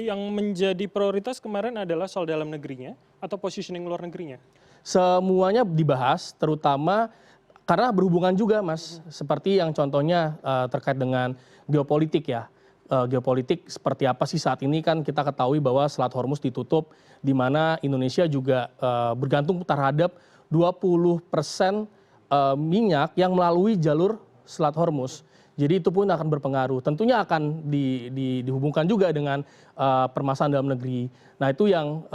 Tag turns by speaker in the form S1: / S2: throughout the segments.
S1: Yang menjadi prioritas kemarin adalah soal dalam negerinya atau positioning luar negerinya?
S2: Semuanya dibahas, terutama karena berhubungan juga, Mas. Seperti yang contohnya terkait dengan geopolitik ya. Geopolitik seperti apa sih saat ini kan kita ketahui bahwa Selat Hormuz ditutup, di mana Indonesia juga bergantung terhadap 20% minyak yang melalui jalur Selat Hormuz. Jadi itu pun akan berpengaruh. Tentunya akan dihubungkan juga dengan permasalahan dalam negeri. Nah itu yang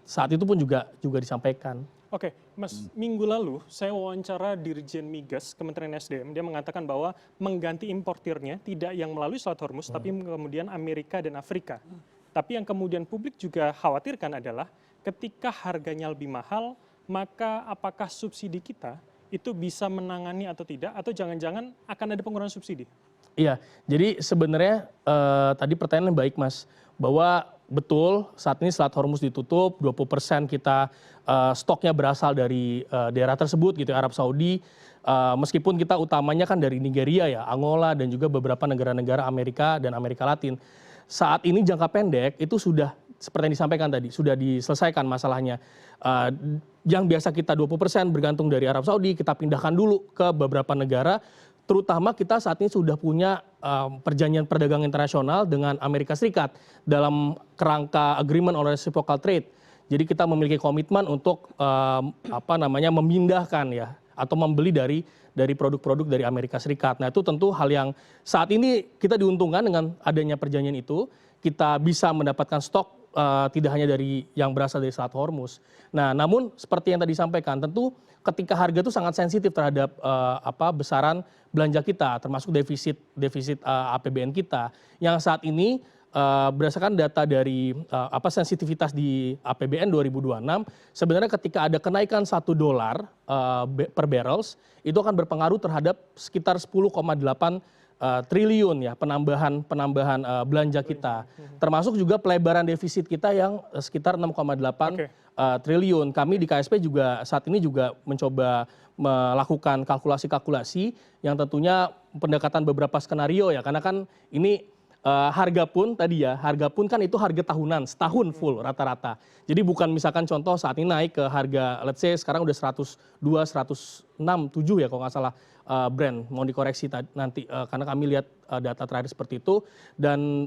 S2: saat itu pun juga disampaikan.
S1: Oke, Mas, minggu lalu saya wawancara Dirjen Migas Kementerian SDM, dia mengatakan bahwa mengganti importirnya tidak yang melalui Selat Hormuz, tapi kemudian Amerika dan Afrika. Tapi yang kemudian publik juga khawatirkan adalah ketika harganya lebih mahal, maka apakah subsidi kita itu bisa menangani atau tidak, atau jangan-jangan akan ada pengurangan subsidi?
S2: Iya, jadi sebenarnya tadi pertanyaan yang baik, Mas, bahwa betul saat ini Selat Hormuz ditutup, 20% kita stoknya berasal dari daerah tersebut gitu, Arab Saudi. Meskipun kita utamanya kan dari Nigeria ya, Angola dan juga beberapa negara-negara Amerika dan Amerika Latin. Saat ini jangka pendek itu sudah seperti yang disampaikan tadi, sudah diselesaikan masalahnya. Yang biasa kita 20% bergantung dari Arab Saudi, kita pindahkan dulu ke beberapa negara. Terutama kita saat ini sudah punya perjanjian perdagangan internasional dengan Amerika Serikat dalam kerangka agreement on reciprocal trade. Jadi kita memiliki komitmen untuk memindahkan ya atau membeli dari produk-produk dari Amerika Serikat. Nah itu tentu hal yang saat ini kita diuntungkan dengan adanya perjanjian itu. Kita bisa mendapatkan stok tidak hanya dari yang berasal dari Selat Hormuz. Nah, namun seperti yang tadi disampaikan, tentu ketika harga itu sangat sensitif terhadap besaran belanja kita, termasuk defisit APBN kita, yang saat ini berdasarkan data dari sensitivitas di APBN 2026, sebenarnya ketika ada kenaikan $1 per barrels, itu akan berpengaruh terhadap sekitar 10,8 triliun ya penambahan belanja kita, termasuk juga pelebaran defisit kita yang sekitar 6,8 triliun. Kami di KSP juga saat ini juga mencoba melakukan kalkulasi-kalkulasi yang tentunya pendekatan beberapa skenario ya, karena kan ini harga pun kan itu harga tahunan, setahun full rata-rata. Jadi bukan misalkan contoh saat ini naik ke harga let's say sekarang udah 102, 106, 7 ya kalau nggak salah Brent, mau dikoreksi nanti karena kami lihat data terakhir seperti itu, dan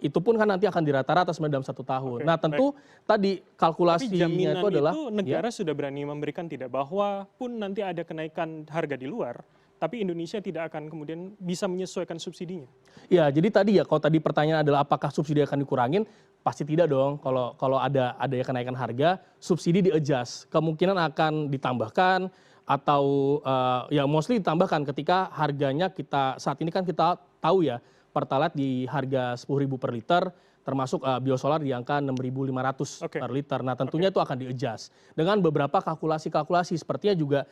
S2: itu pun kan nanti akan dirata-rata sebenarnya dalam 1 tahun. Nah tentu tadi kalkulasinya itu adalah
S1: itu negara sudah berani memberikan tidak, bahwa pun nanti ada kenaikan harga di luar, tapi Indonesia tidak akan kemudian bisa menyesuaikan subsidinya.
S2: Ya, jadi tadi ya, kalau tadi pertanyaan adalah apakah subsidi akan dikurangin, pasti tidak dong. Kalau ada ya kenaikan harga, subsidi di-adjust. Kemungkinan akan ditambahkan atau ya mostly ditambahkan ketika harganya kita saat ini kan kita tahu ya, Pertalite di harga 10.000 per liter, termasuk biosolar di angka 6.500 per liter. Nah tentunya itu akan di-adjust dengan beberapa kalkulasi-kalkulasi, sepertinya juga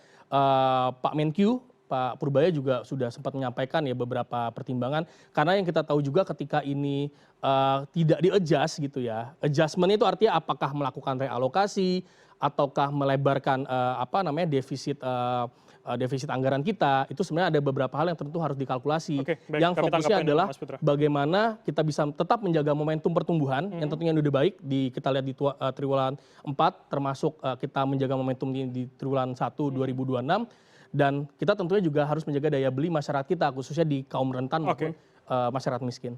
S2: Pak Menkyu, Pak Purbaya juga sudah sempat menyampaikan ya beberapa pertimbangan, karena yang kita tahu juga ketika ini tidak di-adjust gitu ya, adjustment itu artinya apakah melakukan realokasi ataukah melebarkan defisit anggaran kita, itu sebenarnya ada beberapa hal yang tentu harus dikalkulasi. Yang fokusnya adalah bagaimana kita bisa tetap menjaga momentum pertumbuhan yang tentunya sudah baik kita lihat di triwulan 4, termasuk kita menjaga momentum di triwulan 1 2026. Dan kita tentunya juga harus menjaga daya beli masyarakat kita, khususnya di kaum rentan maupun masyarakat miskin.